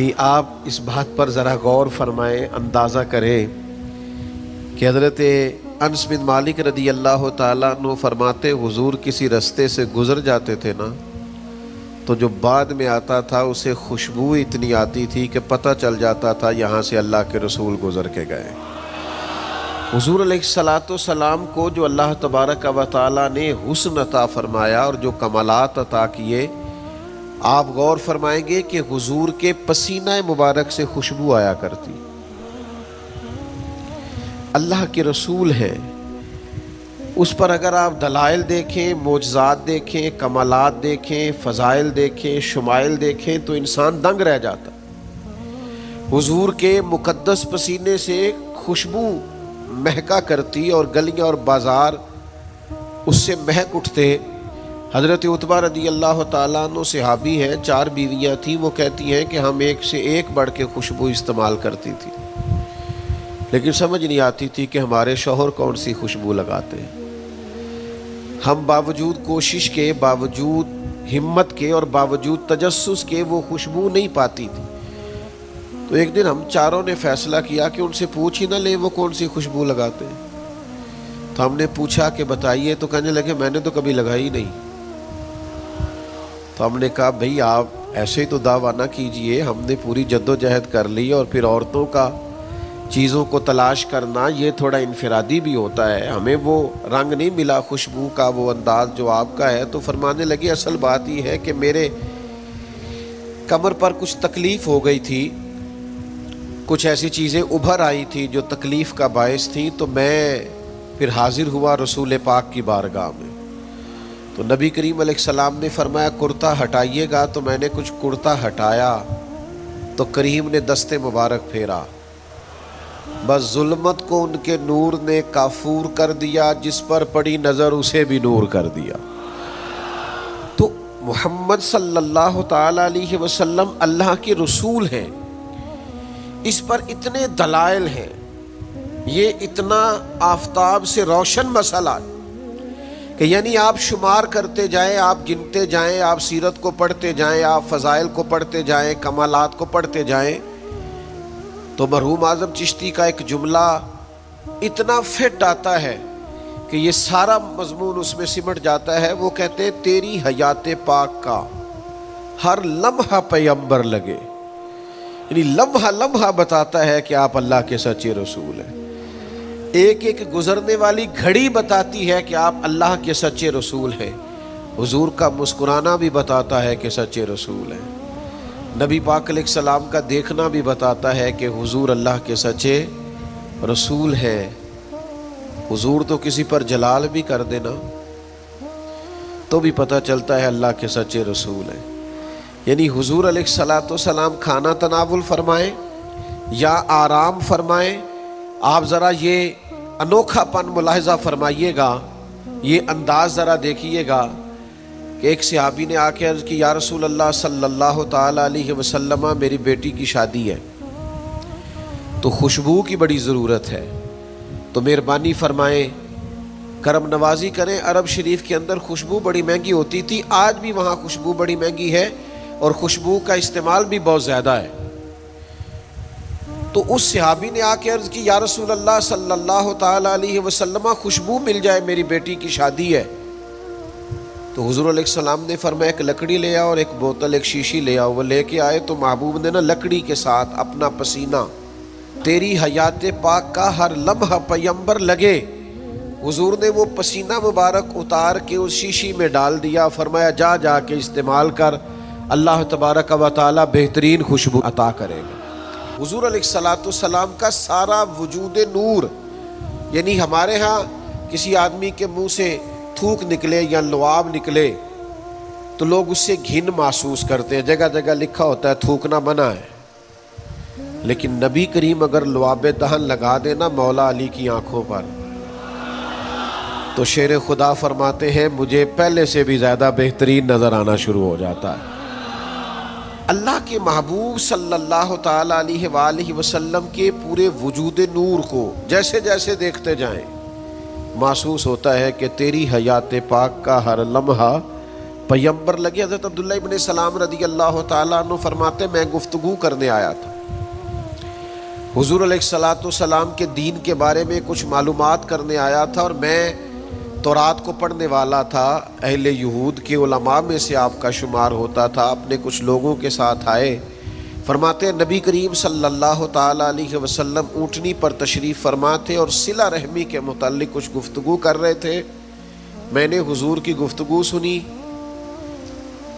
یعنی آپ اس بات پر ذرا غور فرمائیں، اندازہ کریں کہ حضرت انس بن مالک رضی اللہ تعالیٰ عنہ فرماتے حضور کسی رستے سے گزر جاتے تھے نا تو جو بعد میں آتا تھا اسے خوشبو اتنی آتی تھی کہ پتہ چل جاتا تھا یہاں سے اللہ کے رسول گزر کے گئے۔ حضور علیہ الصلاۃ والسلام کو جو اللہ تبارک و تعالیٰ نے حسن عطا فرمایا اور جو کمالات عطا کیے، آپ غور فرمائیں گے کہ حضور کے پسینہ مبارک سے خوشبو آیا کرتی۔ اللہ کے رسول ہیں، اس پر اگر آپ دلائل دیکھیں، معجزات دیکھیں، کمالات دیکھیں، فضائل دیکھیں، شمائل دیکھیں تو انسان دنگ رہ جاتا۔ حضور کے مقدس پسینے سے خوشبو مہکا کرتی اور گلیاں اور بازار اس سے مہک اٹھتے۔ حضرت عتبہ رضی اللہ تعالیٰ عنہ صحابی ہیں، 4 بیویاں تھیں، وہ کہتی ہیں کہ ہم ایک سے ایک بڑھ کے خوشبو استعمال کرتی تھی، لیکن سمجھ نہیں آتی تھی کہ ہمارے شوہر کون سی خوشبو لگاتے ہیں۔ ہم باوجود کوشش کے، باوجود ہمت کے اور باوجود تجسس کے وہ خوشبو نہیں پاتی تھی۔ تو ایک دن ہم چاروں نے فیصلہ کیا کہ ان سے پوچھ ہی نہ لیں وہ کون سی خوشبو لگاتے ہیں۔ تو ہم نے پوچھا کہ بتائیے، تو کہنے لگے میں نے تو کبھی لگائی نہیں۔ تو ہم نے کہا بھئی آپ ایسے ہی تو دعویٰ نہ کیجئے، ہم نے پوری جد و جہد کر لی اور پھر عورتوں کا چیزوں کو تلاش کرنا یہ تھوڑا انفرادی بھی ہوتا ہے، ہمیں وہ رنگ نہیں ملا خوشبو کا، وہ انداز جو آپ کا ہے۔ تو فرمانے لگے اصل بات یہ ہے کہ میرے کمر پر کچھ تکلیف ہو گئی تھی، کچھ ایسی چیزیں ابھر آئی تھی جو تکلیف کا باعث تھی، تو میں پھر حاضر ہوا رسول پاک کی بارگاہ میں۔ تو نبی کریم علیہ السلام نے فرمایا کرتا ہٹائیے گا، تو میں نے کچھ کرتا ہٹایا تو کریم نے دست مبارک پھیرا، بس ظلمت کو ان کے نور نے کافور کر دیا، جس پر پڑی نظر اسے بھی نور کر دیا۔ تو محمد صلی اللہ تعالی علیہ وسلم اللہ کے رسول ہیں، اس پر اتنے دلائل ہیں، یہ اتنا آفتاب سے روشن مسئلہ کہ یعنی آپ شمار کرتے جائیں، آپ گنتے جائیں، آپ سیرت کو پڑھتے جائیں، آپ فضائل کو پڑھتے جائیں، کمالات کو پڑھتے جائیں، تو مرحوم اعظم چشتی کا ایک جملہ اتنا فٹ آتا ہے کہ یہ سارا مضمون اس میں سمٹ جاتا ہے۔ وہ کہتے ہیں تیری حیات پاک کا ہر لمحہ پیغمبر لگے، یعنی لمحہ لمحہ بتاتا ہے کہ آپ اللہ کے سچے رسول ہیں۔ ایک ایک گزرنے والی گھڑی بتاتی ہے کہ آپ اللہ کے سچے رسول ہیں۔ حضور کا مسکرانا بھی بتاتا ہے کہ سچے رسول ہیں۔ نبی پاک علیہ السلام کا دیکھنا بھی بتاتا ہے کہ حضور اللہ کے سچے رسول ہیں۔ حضور تو کسی پر جلال بھی کر دینا تو بھی پتہ چلتا ہے اللہ کے سچے رسول ہیں۔ یعنی حضور علیہ الصلاۃ والسلام کھانا تناول فرمائیں یا آرام فرمائیں، آپ ذرا یہ انوکھا پن ملاحظہ فرمائیے گا، یہ انداز ذرا دیکھیے گا کہ ایک صحابی نے آ کے عرض کی یا رسول اللہ صلی اللہ تعالی علیہ وسلم میری بیٹی کی شادی ہے تو خوشبو کی بڑی ضرورت ہے، تو مہربانی فرمائیں کرم نوازی کریں۔ عرب شریف کے اندر خوشبو بڑی مہنگی ہوتی تھی، آج بھی وہاں خوشبو بڑی مہنگی ہے اور خوشبو کا استعمال بھی بہت زیادہ ہے۔ تو اس صحابی نے آ کے عرض کی یا رسول اللہ صلی اللہ تعالی علیہ وسلم خوشبو مل جائے، میری بیٹی کی شادی ہے۔ تو حضور علیہ السلام نے فرمایا ایک لکڑی لے آؤ اور ایک بوتل، ایک شیشی لے آؤ۔ وہ لے کے آئے تو محبوب نے نا لکڑی کے ساتھ اپنا پسینہ تیری حیات پاک کا ہر لمحہ پیغمبر لگے، حضور نے وہ پسینہ مبارک اتار کے اس شیشی میں ڈال دیا، فرمایا جا جا کے استعمال کر، اللہ تبارک و تعالی بہترین خوشبو عطا کرے گا۔ حضور علیہ الصلاۃ والسلام کا سارا وجود نور، یعنی ہمارے ہاں کسی آدمی کے منہ سے تھوک نکلے یا لعاب نکلے تو لوگ اس سے گھن محسوس کرتے ہیں، جگہ جگہ لکھا ہوتا ہے تھوکنا منع ہے، لیکن نبی کریم اگر لعاب دہن لگا دینا مولا علی کی آنکھوں پر تو شیر خدا فرماتے ہیں مجھے پہلے سے بھی زیادہ بہترین نظر آنا شروع ہو جاتا ہے۔ اللہ کے محبوب صلی اللہ تعالی علیہ وآلہ وسلم کے پورے وجود نور کو جیسے جیسے دیکھتے جائیں محسوس ہوتا ہے کہ تیری حیات پاک کا ہر لمحہ پیغمبر لگے. حضرت عبداللہ ابن سلام رضی اللہ تعالیٰ عنہ فرماتے میں گفتگو کرنے آیا تھا, حضور علیہ الصلاۃ والسلام کے دین کے بارے میں کچھ معلومات کرنے آیا تھا, اور میں تورات کو پڑھنے والا تھا, اہل یہود کے علماء میں سے آپ کا شمار ہوتا تھا. اپنے کچھ لوگوں کے ساتھ آئے. فرماتے نبی کریم صلی اللہ تعالیٰ علیہ وسلم اونٹنی پر تشریف فرما تھے اور صلہ رحمی کے متعلق کچھ گفتگو کر رہے تھے. میں نے حضور کی گفتگو سنی.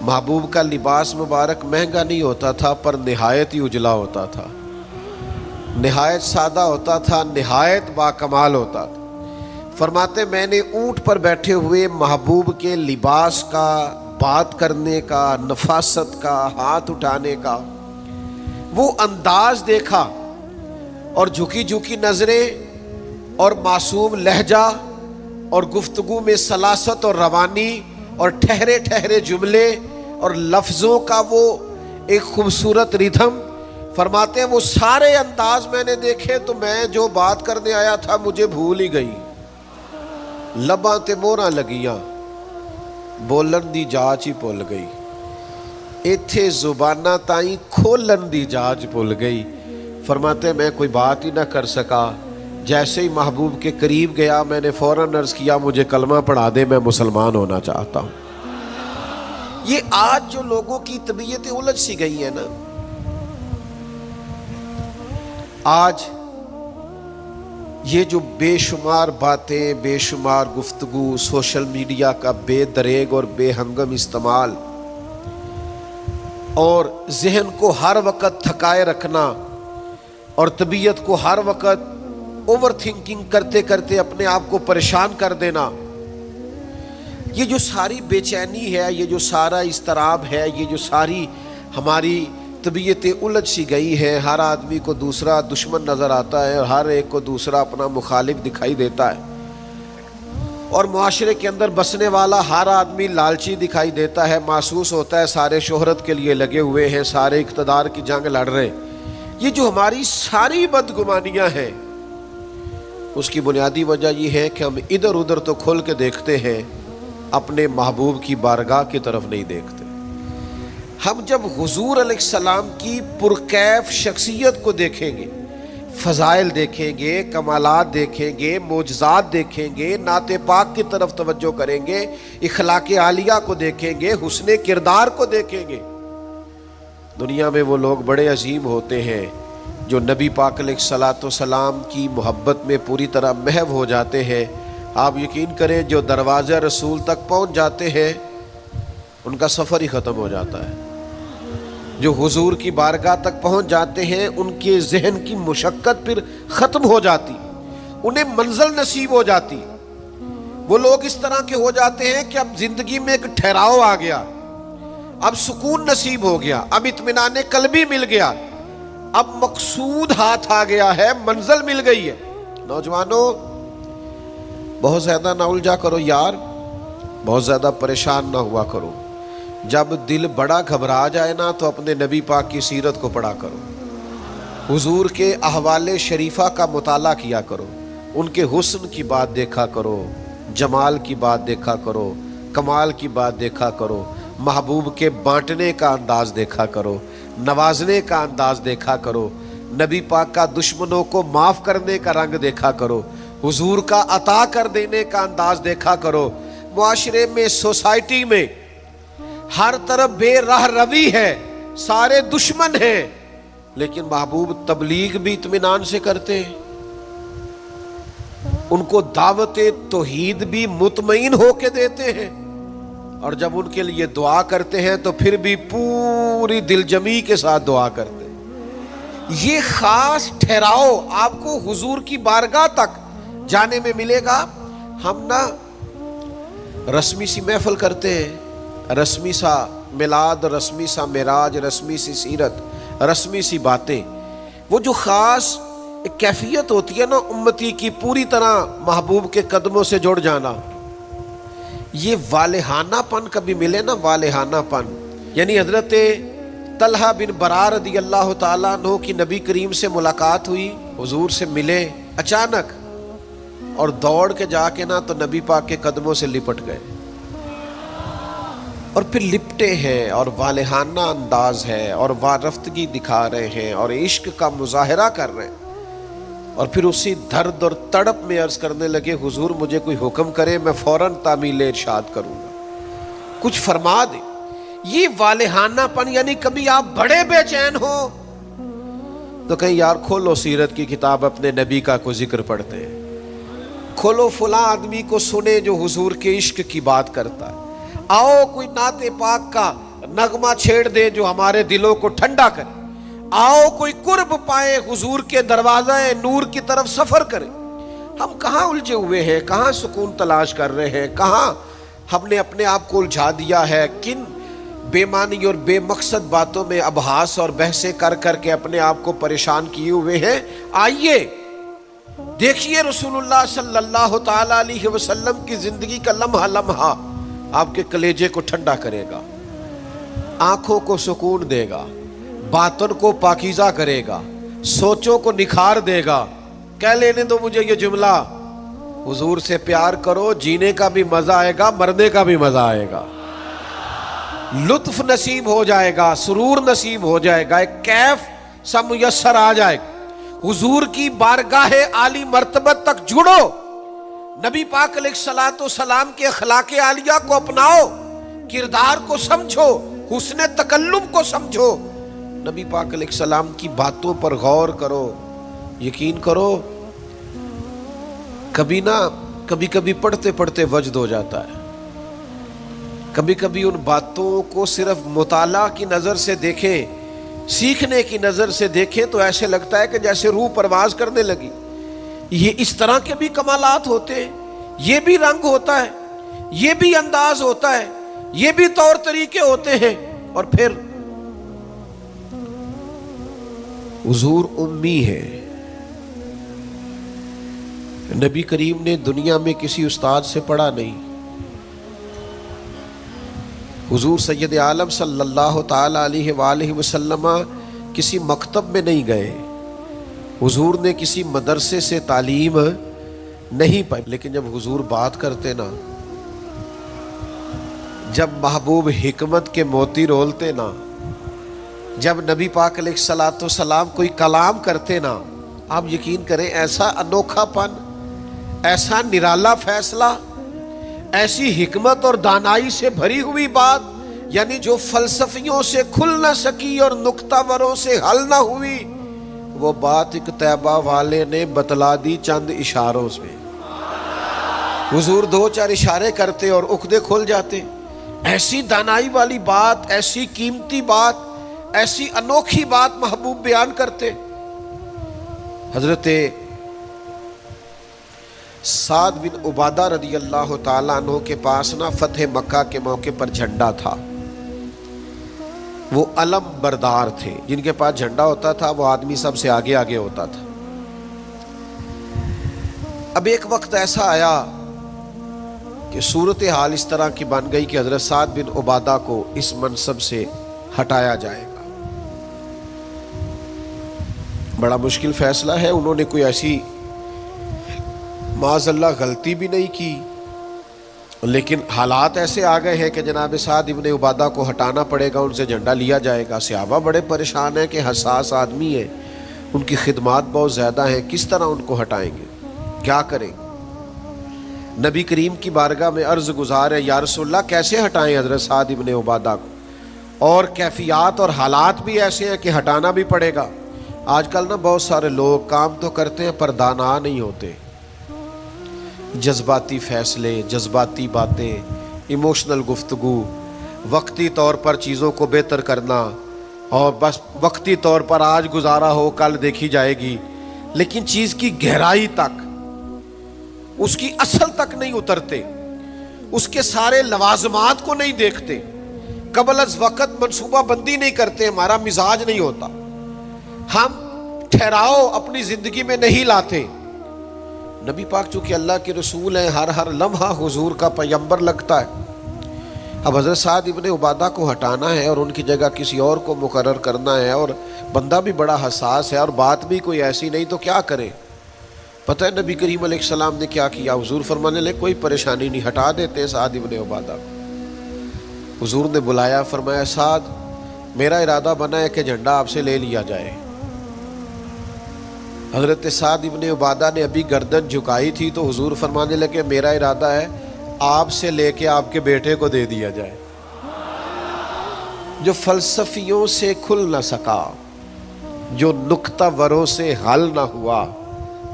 محبوب کا لباس مبارک مہنگا نہیں ہوتا تھا, پر نہایت ہی اجلا ہوتا تھا, نہایت سادہ ہوتا تھا, نہایت باکمال ہوتا تھا. فرماتے میں نے اونٹ پر بیٹھے ہوئے محبوب کے لباس کا, بات کرنے کا, نفاست کا, ہاتھ اٹھانے کا وہ انداز دیکھا, اور جھکی جھکی نظریں اور معصوم لہجہ اور گفتگو میں سلاست اور روانی اور ٹھہرے ٹھہرے جملے اور لفظوں کا وہ ایک خوبصورت ریدھم. فرماتے ہیں وہ سارے انداز میں نے دیکھے تو میں جو بات کرنے آیا تھا مجھے بھول ہی گئی. لباں تے موہراں لگیاں, بولن دی جاچ ہی بھول گئی. ایتھے زباناں تائیں کھولن دی جاچ بھول گئی. فرماتے میں کوئی بات ہی نہ کر سکا. جیسے ہی محبوب کے قریب گیا میں نے فوراً عرض کیا مجھے کلمہ پڑھا دے, میں مسلمان ہونا چاہتا ہوں. یہ آج جو لوگوں کی طبیعتیں الجھ سی گئی ہیں نا, آج یہ جو بے شمار باتیں, بے شمار گفتگو, سوشل میڈیا کا بے دریغ اور بے ہنگم استعمال, اور ذہن کو ہر وقت تھکائے رکھنا, اور طبیعت کو ہر وقت اوور تھنکنگ کرتے کرتے اپنے آپ کو پریشان کر دینا, یہ جو ساری بے چینی ہے, یہ جو سارا اضطراب ہے, یہ جو ساری ہماری طبیعتیں الجھ سی گئی ہیں. ہر آدمی کو دوسرا دشمن نظر آتا ہے, اور ہر ایک کو دوسرا اپنا مخالف دکھائی دیتا ہے, اور معاشرے کے اندر بسنے والا ہر آدمی لالچی دکھائی دیتا ہے. محسوس ہوتا ہے سارے شہرت کے لیے لگے ہوئے ہیں, سارے اقتدار کی جنگ لڑ رہے ہیں. یہ جو ہماری ساری بدگمانیاں ہیں اس کی بنیادی وجہ یہ ہے کہ ہم ادھر ادھر تو کھول کے دیکھتے ہیں, اپنے محبوب کی بارگاہ کی طرف نہیں دیکھتے. ہم جب حضور علیہ السلام کی پرکیف شخصیت کو دیکھیں گے, فضائل دیکھیں گے, کمالات دیکھیں گے, معجزات دیکھیں گے, نعت پاک کی طرف توجہ کریں گے, اخلاق عالیہ کو دیکھیں گے, حسن کردار کو دیکھیں گے. دنیا میں وہ لوگ بڑے عظیم ہوتے ہیں جو نبی پاک علیہ الصلاۃ والسلام کی محبت میں پوری طرح محو ہو جاتے ہیں. آپ یقین کریں جو دروازہ رسول تک پہنچ جاتے ہیں ان کا سفر ہی ختم ہو جاتا ہے. جو حضور کی بارگاہ تک پہنچ جاتے ہیں ان کے ذہن کی مشقت پھر ختم ہو جاتی, انہیں منزل نصیب ہو جاتی. وہ لوگ اس طرح کے ہو جاتے ہیں کہ اب زندگی میں ایک ٹھہراؤ آ گیا, اب سکون نصیب ہو گیا, اب اطمینان قلبی مل گیا, اب مقصود ہاتھ آ گیا ہے, منزل مل گئی ہے. نوجوانوں بہت زیادہ نہ الجھا کرو یار, بہت زیادہ پریشان نہ ہوا کرو. جب دل بڑا گھبرا جائے نا تو اپنے نبی پاک کی سیرت کو پڑھا کرو, حضور کے احوال شریفہ کا مطالعہ کیا کرو, ان کے حسن کی بات دیکھا کرو, جمال کی بات دیکھا کرو, کمال کی بات دیکھا کرو, محبوب کے بانٹنے کا انداز دیکھا کرو, نوازنے کا انداز دیکھا کرو, نبی پاک کا دشمنوں کو معاف کرنے کا رنگ دیکھا کرو, حضور کا عطا کر دینے کا انداز دیکھا کرو. معاشرے میں, سوسائٹی میں ہر طرف بے راہ روی ہے, سارے دشمن ہیں, لیکن محبوب تبلیغ بھی اطمینان سے کرتے ہیں, ان کو دعوت توحید بھی مطمئن ہو کے دیتے ہیں, اور جب ان کے لیے دعا کرتے ہیں تو پھر بھی پوری دل جمی کے ساتھ دعا کرتے ہیں. یہ خاص ٹھہراؤ آپ کو حضور کی بارگاہ تک جانے میں ملے گا. ہم نا رسمی سی محفل کرتے ہیں, رسمی سا میلاد, رسمی سا معراج, رسمی سی سیرت, رسمی سی باتیں. وہ جو خاص ایک کیفیت ہوتی ہے نا امتی کی پوری طرح محبوب کے قدموں سے جڑ جانا, یہ والہانہ پن کبھی ملے نا, والہانہ پن یعنی حضرت طلحہ بن برار رضی اللہ تعالیٰ عنہ کی نبی کریم سے ملاقات ہوئی, حضور سے ملے اچانک, اور دوڑ کے جا کے نا تو نبی پاک کے قدموں سے لپٹ گئے. اور پھر لپٹے ہیں اور والہانہ انداز ہے اور وارفتگی دکھا رہے ہیں اور عشق کا مظاہرہ کر رہے ہیں، اور پھر اسی درد اور تڑپ میں عرض کرنے لگے حضور مجھے کوئی حکم کرے میں فوراً تعمیل ارشاد کروں گا، کچھ فرما دے۔ یہ والہانہ پن، یعنی کبھی آپ بڑے بے چین ہو تو کہیں یار کھولو سیرت کی کتاب، اپنے نبی کا کوئی ذکر پڑھتے ہیں، کھولو فلاں آدمی کو سنے جو حضور کے عشق کی بات کرتا ہے، آؤ کوئی نعت پاک کا نغمہ چھیڑ دے جو ہمارے دلوں کو ٹھنڈا کرے، آؤ کوئی قرب پائے حضور کے دروازہ نور کی طرف سفر کرے۔ ہم کہاں الجھے ہوئے ہیں، کہاں سکون تلاش کر رہے ہیں، کہاں ہم نے اپنے آپ کو الجھا دیا ہے، کن بے معنی اور بے مقصد باتوں میں ابحاث اور بحثیں کر کر کے اپنے آپ کو پریشان کیے ہوئے ہیں۔ آئیے دیکھیے رسول اللہ صلی اللہ تعالی علیہ وسلم کی زندگی کا لمحہ لمحہ آپ کے کلیجے کو ٹھنڈا کرے گا، آنکھوں کو سکون دے گا، باطن کو پاکیزہ کرے گا، سوچوں کو نکھار دے گا۔ کہہ لینے دو مجھے یہ جملہ، حضور سے پیار کرو، جینے کا بھی مزہ آئے گا، مرنے کا بھی مزہ آئے گا، لطف نصیب ہو جائے گا، سرور نصیب ہو جائے گا، ایک کیف سا میسر آ جائے گا۔ حضور کی بارگاہ عالی مرتبت تک جڑو، نبی پاک علیہ الصلوۃ والسلام کے اخلاق عالیہ کو اپناؤ، کردار کو سمجھو، حسن تکلم کو سمجھو، نبی پاک علیہ السلام کی باتوں پر غور کرو۔ یقین کرو کبھی کبھی پڑھتے پڑھتے وجد ہو جاتا ہے، کبھی کبھی ان باتوں کو صرف مطالعہ کی نظر سے دیکھیں، سیکھنے کی نظر سے دیکھیں تو ایسے لگتا ہے کہ جیسے روح پرواز کرنے لگی۔ یہ اس طرح کے بھی کمالات ہوتے ہیں، یہ بھی رنگ ہوتا ہے، یہ بھی انداز ہوتا ہے، یہ بھی طور طریقے ہوتے ہیں۔ اور پھر حضور امی ہے، نبی کریم نے دنیا میں کسی استاد سے پڑھا نہیں، حضور سید عالم صلی اللہ تعالی علیہ وآلہ وسلم کسی مکتب میں نہیں گئے، حضور نے کسی مدرسے سے تعلیم نہیں پائی، لیکن جب حضور بات کرتے نا، جب محبوب حکمت کے موتی رولتے نا، جب نبی پاک علیہ الصلوۃ والسلام کوئی کلام کرتے نا، آپ یقین کریں ایسا انوکھا پن، ایسا نرالا فیصلہ، ایسی حکمت اور دانائی سے بھری ہوئی بات، یعنی جو فلسفیوں سے کھل نہ سکی اور نکتہ وروں سے حل نہ ہوئی، وہ بات ایک طیبہ والے نے بتلا دی چند اشاروں سے۔ حضور دو چار اشارے کرتے اور عقدے کھل جاتے۔ ایسی دانائی والی بات، ایسی قیمتی بات، ایسی انوکھی بات محبوب بیان کرتے۔ حضرت سعد بن عبادہ رضی اللہ تعالیٰ عنہ کے پاس نا فتح مکہ کے موقع پر جھنڈا تھا، وہ علم بردار تھے، جن کے پاس جھنڈا ہوتا تھا وہ آدمی سب سے آگے آگے ہوتا تھا۔ اب ایک وقت ایسا آیا کہ صورتحال اس طرح کی بن گئی کہ حضرت سعد بن عبادہ کو اس منصب سے ہٹایا جائے گا۔ بڑا مشکل فیصلہ ہے، انہوں نے کوئی ایسی معاذ اللہ غلطی بھی نہیں کی، لیکن حالات ایسے آ گئے ہیں کہ جناب سعد ابن عبادہ کو ہٹانا پڑے گا، ان سے جھنڈا لیا جائے گا۔ صحابہ بڑے پریشان ہیں کہ حساس آدمی ہے، ان کی خدمات بہت زیادہ ہیں، کس طرح ان کو ہٹائیں گے، کیا کریں؟ نبی کریم کی بارگاہ میں عرض گزار ہے، یا رسول اللہ کیسے ہٹائیں حضرت سعد ابن عبادہ کو؟ اور کیفیات اور حالات بھی ایسے ہیں کہ ہٹانا بھی پڑے گا۔ آج کل نا بہت سارے لوگ کام تو کرتے ہیں پر دانا نہیں ہوتے، جذباتی فیصلے، جذباتی باتیں، ایموشنل گفتگو، وقتی طور پر چیزوں کو بہتر کرنا، اور بس وقتی طور پر آج گزارا ہو کل دیکھی جائے گی، لیکن چیز کی گہرائی تک، اس کی اصل تک نہیں اترتے، اس کے سارے لوازمات کو نہیں دیکھتے، قبل از وقت منصوبہ بندی نہیں کرتے۔ ہمارا مزاج نہیں ہوتا، ہم ٹھہراؤ اپنی زندگی میں نہیں لاتے۔ نبی پاک چونکہ اللہ کے رسول ہیں، ہر لمحہ حضور کا پیغمبر لگتا ہے۔ اب حضرت سعد ابن عبادہ کو ہٹانا ہے اور ان کی جگہ کسی اور کو مقرر کرنا ہے، اور بندہ بھی بڑا حساس ہے اور بات بھی کوئی ایسی نہیں، تو کیا کرے؟ پتہ ہے نبی کریم علیہ السلام نے کیا کیا؟ حضور فرمانے لگے کوئی پریشانی نہیں، ہٹا دیتے سعد ابن عبادہ کو۔ حضور نے بلایا، فرمایا سعد میرا ارادہ بنا ہے کہ جھنڈا آپ سے لے لیا جائے۔ حضرت سعد ابن عبادہ نے ابھی گردن جھکائی تھی تو حضور فرمانے لگے میرا ارادہ ہے آپ سے لے کے آپ کے بیٹے کو دے دیا جائے۔ جو فلسفیوں سے کھل نہ سکا، جو نکتہ وروں سے حل نہ ہوا،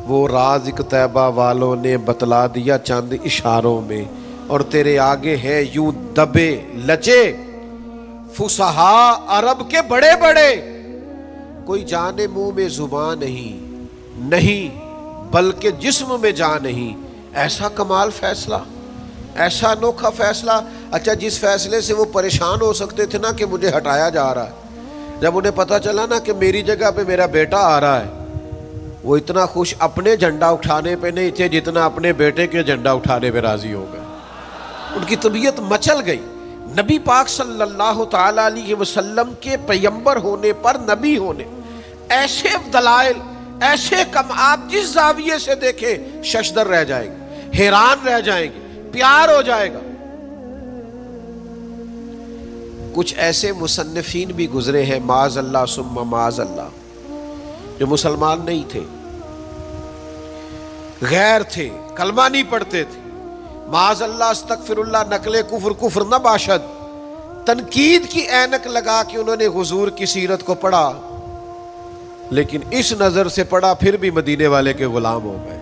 وہ راز ایک طیبہ والوں نے بتلا دیا چند اشاروں میں، اور تیرے آگے ہیں یوں دبے لچے فصحاء عرب کے بڑے بڑے، کوئی جانے منہ میں زبان نہیں بلکہ جسم میں جان نہیں۔ ایسا کمال فیصلہ، ایسا انوکھا فیصلہ۔ اچھا جس فیصلے سے وہ پریشان ہو سکتے تھے نا کہ مجھے ہٹایا جا رہا ہے، جب انہیں پتہ چلا نا کہ میری جگہ پہ میرا بیٹا آ رہا ہے، وہ اتنا خوش اپنے جھنڈا اٹھانے پہ نہیں تھے جتنا اپنے بیٹے کے جھنڈا اٹھانے پہ راضی ہو گئے۔ ان کی طبیعت مچل گئی۔ نبی پاک صلی اللہ تعالی علیہ وسلم کے پیغمبر ہونے پر، نبی ہونے، ایسے دلائل، ایسے کم، آپ جس زاویے سے دیکھیں ششدر رہ جائیں گے، حیران رہ جائیں گے، پیار ہو جائے گا۔ کچھ ایسے مصنفین بھی گزرے ہیں معاذ اللہ ثم معاذ اللہ، جو مسلمان نہیں تھے، غیر تھے، کلمہ نہیں پڑھتے تھے، معاذ اللہ استغفر اللہ، نقل کفر نہ باشد، تنقید کی اینک لگا کے انہوں نے حضور کی سیرت کو پڑھا، لیکن اس نظر سے پڑھا پھر بھی مدینے والے کے غلام ہو گئے۔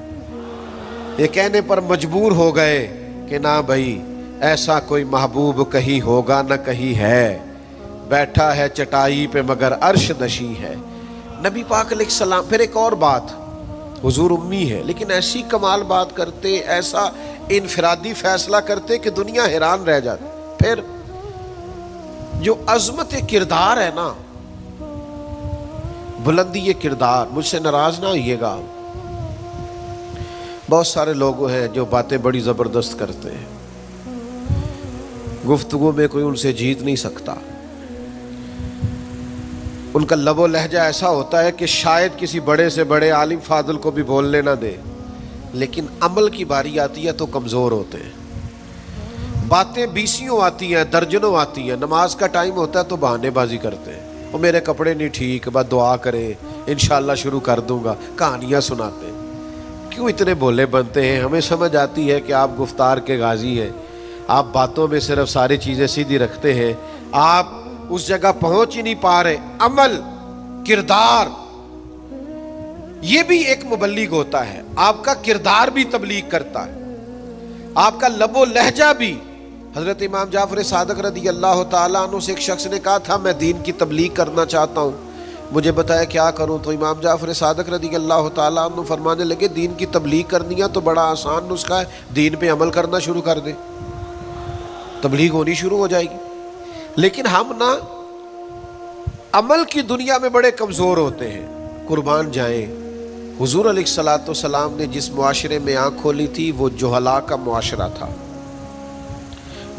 یہ کہنے پر مجبور ہو گئے کہ نہ بھائی ایسا کوئی محبوب کہیں ہوگا نہ کہیں ہے، بیٹھا ہے چٹائی پہ مگر عرش نشیں ہے۔ نبی پاک علیہ السلام، پھر ایک اور بات، حضور امی ہے لیکن ایسی کمال بات کرتے، ایسا انفرادی فیصلہ کرتے کہ دنیا حیران رہ جاتی۔ پھر جو عظمت کردار ہے نا، بلندی کردار، مجھ سے ناراض نہ ہوئیے گا، بہت سارے لوگ ہیں جو باتیں بڑی زبردست کرتے ہیں، گفتگو میں کوئی ان سے جیت نہیں سکتا، ان کا لب و لہجہ ایسا ہوتا ہے کہ شاید کسی بڑے سے بڑے عالم فاضل کو بھی بولنے نہ دے، لیکن عمل کی باری آتی ہے تو کمزور ہوتے ہیں۔ باتیں بیسیوں آتی ہیں، درجنوں آتی ہیں، نماز کا ٹائم ہوتا ہے تو بہانے بازی کرتے ہیں، وہ میرے کپڑے نہیں ٹھیک، بس دعا کریں انشاءاللہ شروع کر دوں گا، کہانیاں سناتے ہیں۔ کیوں اتنے بھولے بنتے ہیں؟ ہمیں سمجھ آتی ہے کہ آپ گفتار کے غازی ہیں، آپ باتوں میں صرف ساری چیزیں سیدھی رکھتے ہیں، آپ اس جگہ پہنچ ہی نہیں پا رہے۔ عمل، کردار، یہ بھی ایک مبلغ ہوتا ہے، آپ کا کردار بھی تبلیغ کرتا ہے، آپ کا لب و لہجہ بھی۔ حضرت امام جعفر صادق رضی اللہ تعالیٰ عنہ سے ایک شخص نے کہا تھا میں دین کی تبلیغ کرنا چاہتا ہوں، مجھے بتایا کیا کروں؟ تو امام جعفر صادق رضی اللہ تعالیٰ عنہ فرمانے لگے دین کی تبلیغ کرنی ہے تو بڑا آسان نسخہ ہے، دین پہ عمل کرنا شروع کر دے، تبلیغ ہونی شروع ہو جائے گی۔ لیکن ہم نا عمل کی دنیا میں بڑے کمزور ہوتے ہیں، قربان جائیں۔ حضور علیہ الصلوۃ والسلام نے جس معاشرے میں آنکھ کھولی تھی وہ جہلاء کا معاشرہ تھا،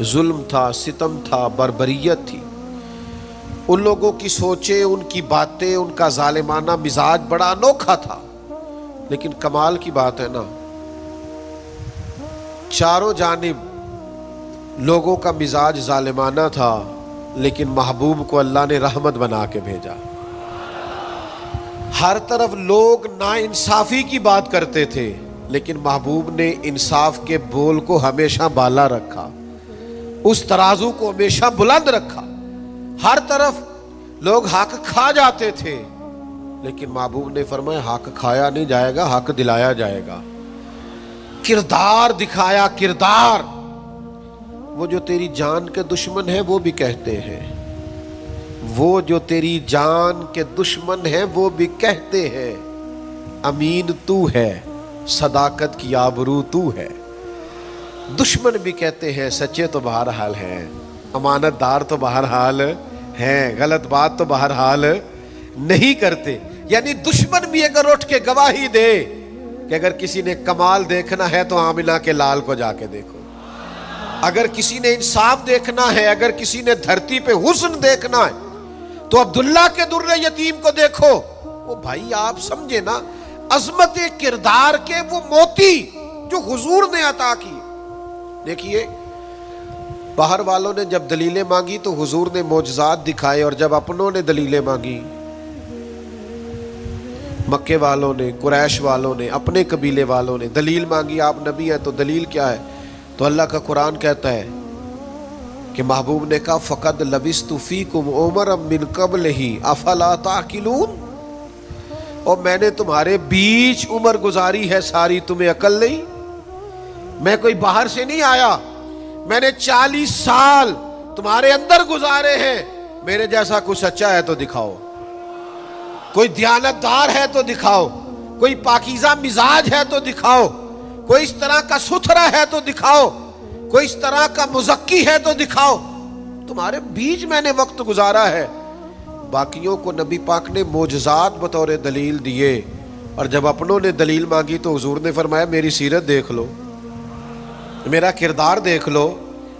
ظلم تھا، ستم تھا، بربریت تھی۔ ان لوگوں کی سوچیں، ان کی باتیں، ان کا ظالمانہ مزاج بڑا انوکھا تھا، لیکن کمال کی بات ہے نا، چاروں جانب لوگوں کا مزاج ظالمانہ تھا، لیکن محبوب کو اللہ نے رحمت بنا کے بھیجا۔ ہر طرف لوگ ناانصافی کی بات کرتے تھے، لیکن محبوب نے انصاف کے بول کو ہمیشہ بالا رکھا، اس ترازو کو ہمیشہ بلند رکھا۔ ہر طرف لوگ حق کھا جاتے تھے، لیکن محبوب نے فرمایا حق کھایا نہیں جائے گا، حق دلایا جائے گا۔ کردار دکھایا، کردار۔ وہ جو تیری جان کے دشمن ہیں وہ بھی کہتے ہیں، وہ جو تیری جان کے دشمن ہیں وہ بھی کہتے ہیں امین تو ہے، صداقت کی آبرو تو ہے۔ دشمن بھی کہتے ہیں سچے تو بہرحال ہیں، امانت دار تو بہرحال ہیں، غلط بات تو بہرحال نہیں کرتے۔ یعنی دشمن بھی اگر اٹھ کے گواہی دے کہ اگر کسی نے کمال دیکھنا ہے تو آمنہ کے لال کو جا کے دیکھو، اگر کسی نے انصاف دیکھنا ہے، اگر کسی نے دھرتی پہ حسن دیکھنا ہے تو عبداللہ کے در یتیم کو دیکھو۔ وہ بھائی آپ سمجھے نا، عظمت کردار کے وہ موتی جو حضور نے عطا کی۔ دیکھیے باہر والوں نے جب دلیلیں مانگی تو حضور نے معجزات دکھائے، اور جب اپنوں نے دلیلیں مانگی، مکے والوں نے، قریش والوں نے، اپنے قبیلے والوں نے دلیل مانگی، آپ نبی ہیں تو دلیل کیا ہے؟ تو اللہ کا قرآن کہتا ہے کہ محبوب نے کہا فقد لبثت فیکم عمرا من قبلہ افلا تعقلون، اور میں نے تمہارے بیچ عمر گزاری ہے ساری، تمہیں عقل نہیں؟ میں کوئی باہر سے نہیں آیا، میں نے 40 سال تمہارے اندر گزارے ہیں، میرے جیسا کوئی سچا ہے تو دکھاؤ، کوئی دیانتدار ہے تو دکھاؤ، کوئی پاکیزہ مزاج ہے تو دکھاؤ، کوئی اس طرح کا ستھرا ہے تو دکھاؤ، کوئی اس طرح کا مزکی ہے تو دکھاؤ، تمہارے بیچ میں نے وقت گزارا ہے۔ باقیوں کو نبی پاک نے معجزات بطور دلیل دیے، اور جب اپنوں نے دلیل مانگی تو حضور نے فرمایا میری سیرت دیکھ لو، میرا کردار دیکھ لو،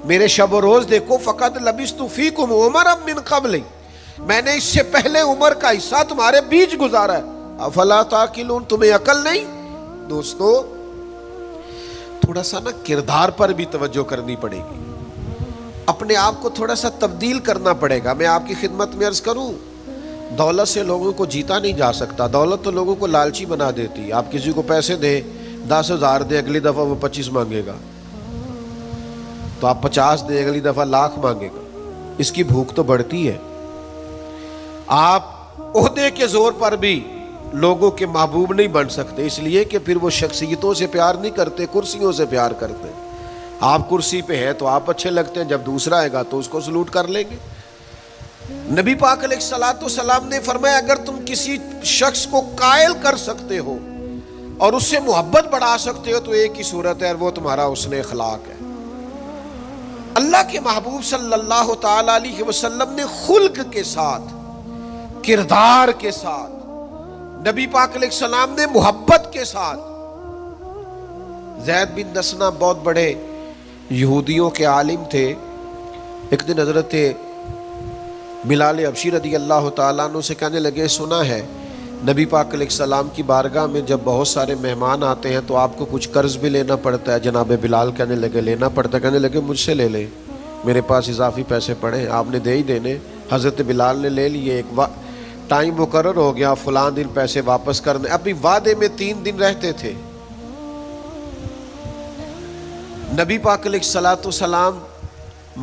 میرے شب و روز دیکھو، فقط لبثت فیکم عمرا من قبل، میں نے اس سے پہلے عمر کا حصہ تمہارے بیچ گزارا ہے، افلا تعقلون، تمہیں عقل نہیں؟ دوستو تھوڑا سا نا کردار پر بھی توجہ کرنی پڑے گی، اپنے آپ کو تھوڑا سا تبدیل کرنا پڑے گا۔ میں آپ کی خدمت میں عرض کروں، دولت سے لوگوں کو جیتا نہیں جا سکتا، دولت تو لوگوں کو لالچی بنا دیتی۔ آپ کسی کو پیسے دیں، 10,000 دیں، اگلی دفعہ وہ 25 مانگے گا، تو آپ 50 دیں، اگلی دفعہ 1,00,000 مانگے گا، اس کی بھوک تو بڑھتی ہے۔ آپ عہدے کے زور پر بھی لوگوں کے محبوب نہیں بن سکتے، اس لیے کہ پھر وہ شخصیتوں سے پیار نہیں کرتے، کرسیوں سے پیار کرتے۔ آپ کرسی پہ ہیں تو آپ اچھے لگتے ہیں، جب دوسرا آئے گا تو اس کو سلوٹ کر لیں گے۔ نبی پاک علیہ الصلوۃ والسلام نے فرمایا اگر تم کسی شخص کو قائل کر سکتے ہو اور اس سے محبت بڑھا سکتے ہو تو ایک ہی صورت ہے، اور وہ تمہارا حسن اخلاق ہے۔ اللہ کے محبوب صلی اللہ تعالی علیہ وسلم نے خلق کے ساتھ، کردار کے ساتھ، نبی پاک علیہ السلام نے محبت کے ساتھ، زید بن دسنہ بہت بڑے یہودیوں کے عالم تھے، ایک دن حضرت بلال حبشی رضی اللہ تعالیٰ عنہ سے کہنے لگے سنا ہے نبی پاک علیہ السلام کی بارگاہ میں جب بہت سارے مہمان آتے ہیں تو آپ کو کچھ قرض بھی لینا پڑتا ہے۔ جناب بلال کہنے لگے لینا پڑتا ہے، کہنے لگے مجھ سے لے لیں، میرے پاس اضافی پیسے پڑے ہیں، آپ نے دے ہی دینے۔ حضرت بلال نے لے لیے، ایک ٹائم مقرر ہو گیا، فلاں دن پیسے واپس کرنے، ابھی وعدے میں 3 دن رہتے تھے۔ نبی پاک علیہ الصلوۃ والسلام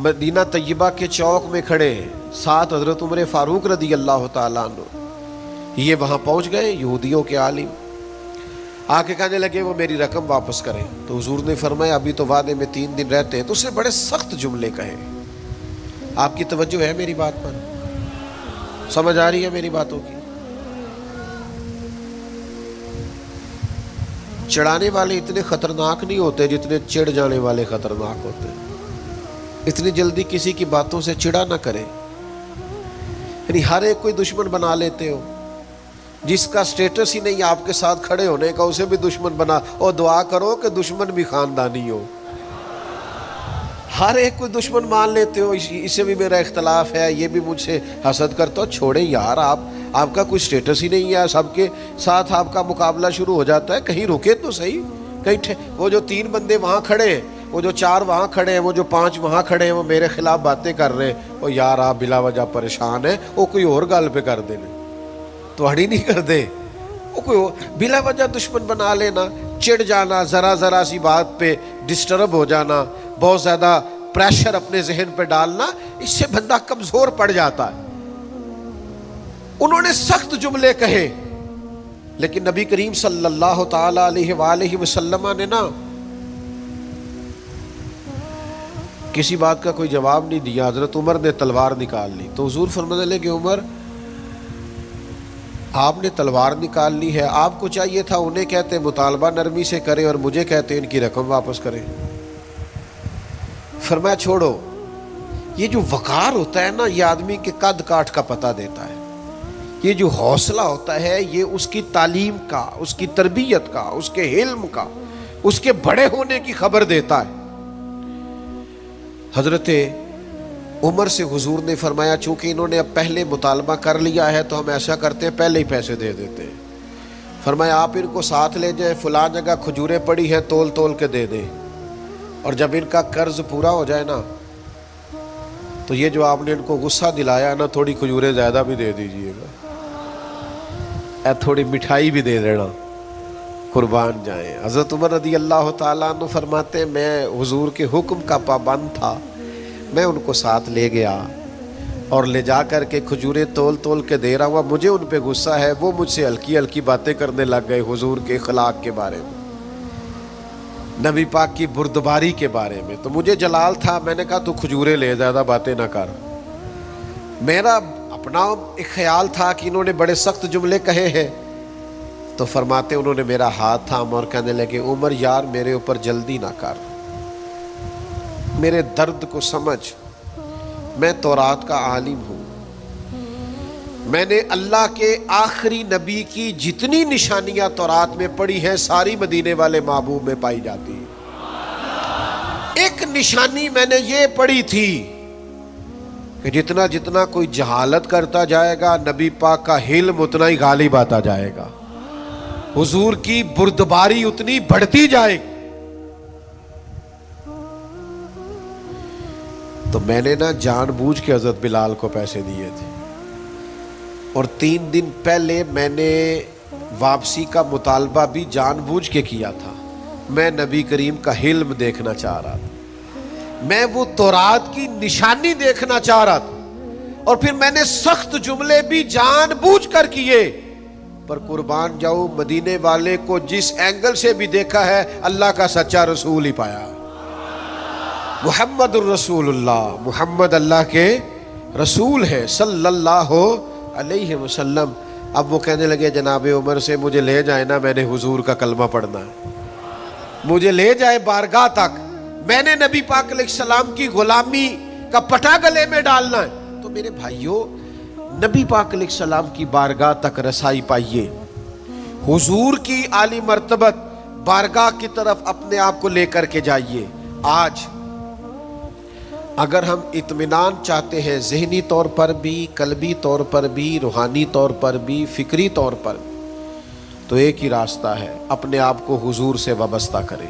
مدینہ طیبہ کے چوک میں کھڑے ہیں، ساتھ حضرت عمر فاروق رضی اللہ تعالیٰ عنہ، یہ وہاں پہنچ گئے یہودیوں کے عالم، آ کے کہنے لگے وہ میری رقم واپس کریں۔ تو حضور نے فرمایا ابھی تو وعدے میں 3 دن رہتے ہیں، تو اسے بڑے سخت جملے کہے۔ آپ کی توجہ ہے میری بات پر؟ سمجھ آ رہی ہے میری باتوں کی؟ چڑھانے والے اتنے خطرناک نہیں ہوتے جتنے چڑھ جانے والے خطرناک ہوتے ہیں۔ اتنی جلدی کسی کی باتوں سے چڑھا نہ کرے، یعنی ہر ایک کوئی دشمن بنا لیتے ہو، جس کا سٹیٹس ہی نہیں آپ کے ساتھ کھڑے ہونے کا اسے بھی دشمن بنا، اور دعا کرو کہ دشمن بھی خاندانی ہو۔ ہر ایک کوئی دشمن مان لیتے ہو، اسے بھی میرا اختلاف ہے، یہ بھی مجھ سے حسد کرتا ہو، چھوڑیں یار، آپ کا کوئی سٹیٹس ہی نہیں ہے، سب کے ساتھ آپ کا مقابلہ شروع ہو جاتا ہے، کہیں رکے تو صحیح، کہیں وہ جو 3 بندے وہاں کھڑے ہیں، وہ جو 4 وہاں کھڑے ہیں، وہ جو 5 وہاں کھڑے ہیں، وہ میرے خلاف باتیں کر رہے ہیں، وہ یار آپ بلا وجہ پریشان ہیں، وہ کوئی اور گل پہ کر دینے تو ہڑی نہیں کر دے، وہ کوئی بلا وجہ دشمن بنا لینا، چڑ جانا، ذرا سی بات پہ ڈسٹرب ہو جانا، بہت زیادہ پریشر اپنے ذہن پہ ڈالنا، اس سے بندہ کمزور پڑ جاتا ہے۔ انہوں نے سخت جملے کہے، لیکن نبی کریم صلی اللہ تعالی علیہ وآلہ وسلم نے نا کسی بات کا کوئی جواب نہیں دیا۔ حضرت عمر نے تلوار نکال لی، تو حضور فرمانے لگے عمر آپ نے تلوار نکال لی ہے، آپ کو چاہیے تھا انہیں کہتے مطالبہ نرمی سے کریں اور مجھے کہتے ان کی رقم واپس کریں۔ فرمایا چھوڑو، یہ جو وقار ہوتا ہے نا یہ آدمی کے قد کاٹ کا پتہ دیتا ہے، یہ جو حوصلہ ہوتا ہے یہ اس کی تعلیم کا، اس کی تربیت کا، اس کے علم کا، اس کے بڑے ہونے کی خبر دیتا ہے۔ حضرت عمر سے حضور نے فرمایا چونکہ انہوں نے اب پہلے مطالبہ کر لیا ہے تو ہم ایسا کرتے ہیں پہلے ہی پیسے دے دیتے ہیں۔ فرمایا آپ ان کو ساتھ لے جائیں، فلاں جگہ کھجوریں پڑی ہیں، تول کے دے دیں، اور جب ان کا قرض پورا ہو جائے نا تو یہ جو آپ نے ان کو غصہ دلایا نا، تھوڑی کھجوریں زیادہ بھی دے دیجئے گا، تھوڑی مٹھائی بھی دے دینا، قربان جائیں۔ حضرت عمر رضی اللہ تعالیٰ عنہ فرماتے ہیں میں حضور کے حکم کا پابند تھا، میں ان کو ساتھ لے گیا اور لے جا کر کے کھجوریں تول تول کے دے رہا ہوا، مجھے ان پہ غصہ ہے، وہ مجھ سے ہلکی ہلکی باتیں کرنے لگ گئے حضور کے اخلاق کے بارے میں، نبی پاک کی بردباری کے بارے میں۔ تو مجھے جلال تھا، میں نے کہا تو کھجوریں لے، زیادہ باتیں نہ کر۔ میرا اپنا ایک خیال تھا کہ انہوں نے بڑے سخت جملے کہے ہیں، تو فرماتے انہوں نے میرا ہاتھ تھاما اور کہنے لگے عمر یار میرے اوپر جلدی نہ کر، میرے درد کو سمجھ، میں تورات کا عالم ہوں، میں نے اللہ کے آخری نبی کی جتنی نشانیاں تورات میں پڑھی ہیں ساری مدینے والے محبوب میں پائی جاتی ہیں۔ ایک نشانی میں نے یہ پڑھی تھی کہ جتنا جتنا کوئی جہالت کرتا جائے گا نبی پاک کا علم اتنا ہی غالب آتا جائے گا، حضور کی بردباری اتنی بڑھتی جائے گی۔ تو میں نے نا جان بوجھ کے حضرت بلال کو پیسے دیے تھے، اور 3 دن پہلے میں نے واپسی کا مطالبہ بھی جان بوجھ کے کیا تھا، میں نبی کریم کا حلم دیکھنا چاہ رہا تھا، میں وہ تورات کی نشانی دیکھنا چاہ رہا تھا، اور پھر میں نے سخت جملے بھی جان بوجھ کر کیے، پر قربان جاؤ مدینے والے کو جس اینگل سے بھی دیکھا ہے اللہ کا سچا رسول ہی پایا، محمد الرسول اللہ، محمد اللہ کے رسول ہے صلی اللہ علیہ وسلم۔ اب وہ کہنے لگے جناب عمر سے مجھے لے جائے نا، میں نے حضور کا کلمہ پڑھنا ہے، مجھے لے جائے بارگاہ تک، میں نے نبی پاک علیہ السلام کی غلامی کا پٹا گلے میں ڈالنا ہے۔ تو میرے بھائیوں نبی پاک علیہ السلام کی بارگاہ تک رسائی پائیے، حضور کی عالی مرتبت بارگاہ کی طرف اپنے آپ کو لے کر کے جائیے۔ آج اگر ہم اطمینان چاہتے ہیں ذہنی طور پر بھی، قلبی طور پر بھی، روحانی طور پر بھی، فکری طور پر بھی، تو ایک ہی راستہ ہے، اپنے آپ کو حضور سے وابستہ کریں۔